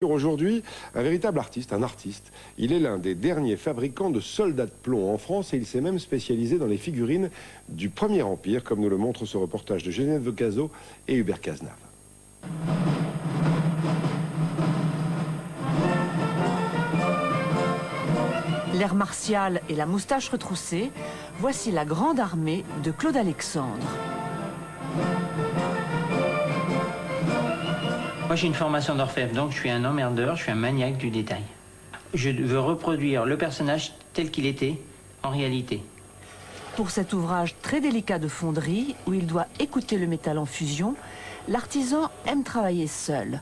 Aujourd'hui, un véritable artiste, un artiste. Il est l'un des derniers fabricants de soldats de plomb en France et il s'est même spécialisé dans les figurines du Premier Empire, comme nous le montre ce reportage de Geneviève Cazot et Hubert Cazenave. L'air martial et la moustache retroussée, voici la grande armée de Claude Alexandre. Moi j'ai une formation d'orfèvre, donc je suis un emmerdeur, je suis un maniaque du détail. Je veux reproduire le personnage tel qu'il était en réalité. Pour cet ouvrage très délicat de fonderie, où il doit écouter le métal en fusion, l'artisan aime travailler seul.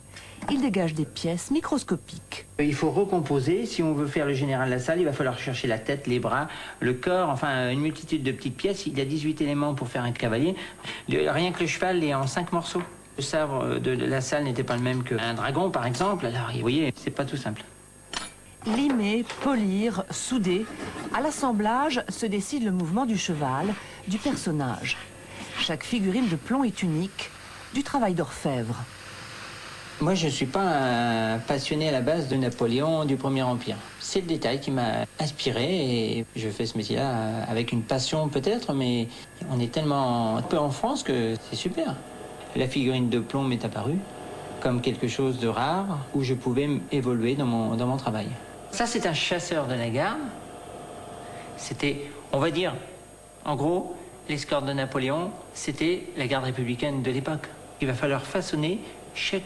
Il dégage des pièces microscopiques. Il faut recomposer, si on veut faire le général Lassalle, il va falloir chercher la tête, les bras, le corps, enfin une multitude de petites pièces. Il y a 18 éléments pour faire un cavalier. Rien que le cheval est en 5 morceaux. Le sabre de Lassalle n'était pas le même qu'un dragon, par exemple. Alors, vous voyez, c'est pas tout simple. Limer, polir, souder. À l'assemblage se décide le mouvement du cheval, du personnage. Chaque figurine de plomb est unique, du travail d'orfèvre. Moi, je ne suis pas un passionné à la base de Napoléon, du Premier Empire. C'est le détail qui m'a inspiré et je fais ce métier-là avec une passion peut-être, mais on est tellement peu en France que c'est super. La figurine de plomb m'est apparue comme quelque chose de rare où je pouvais évoluer dans mon travail. Ça, c'est un chasseur de la garde. C'était, on va dire, en gros, l'escorte de Napoléon, c'était la garde républicaine de l'époque. Il va falloir façonner chaque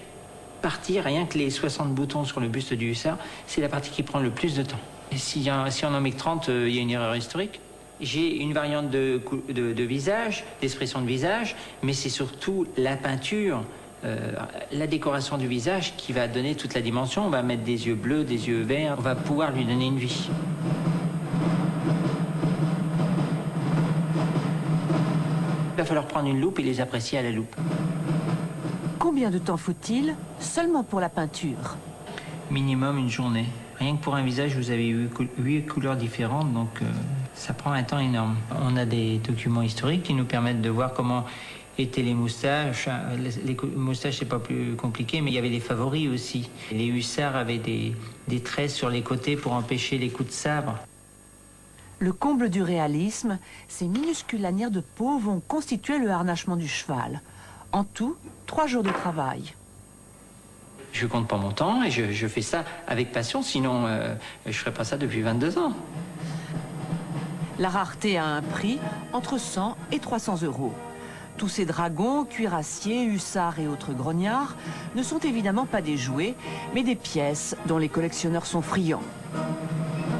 partie, rien que les 60 boutons sur le buste du hussard, c'est la partie qui prend le plus de temps. Et si on en met que 30, il y a une erreur historique. J'ai une variante de visage, d'expression de visage, mais c'est surtout la peinture, la décoration du visage qui va donner toute la dimension. On va mettre des yeux bleus, des yeux verts, on va pouvoir lui donner une vie. Il va falloir prendre une loupe et les apprécier à la loupe. Combien de temps faut-il seulement pour la peinture? Minimum une journée. Rien que pour un visage, vous avez 8 couleurs différentes, donc ça prend un temps énorme. On a des documents historiques qui nous permettent de voir comment étaient les moustaches. Les moustaches, c'est pas plus compliqué, mais il y avait des favoris aussi. Les hussards avaient des traits sur les côtés pour empêcher les coups de sabre. Le comble du réalisme, ces minuscules lanières de peau vont constituer le harnachement du cheval. En tout, 3 jours de travail. Je compte pas mon temps et je fais ça avec passion, sinon je ferais pas ça depuis 22 ans. La rareté a un prix entre 100 et 300 euros. Tous ces dragons, cuirassiers, hussards et autres grognards ne sont évidemment pas des jouets, mais des pièces dont les collectionneurs sont friands.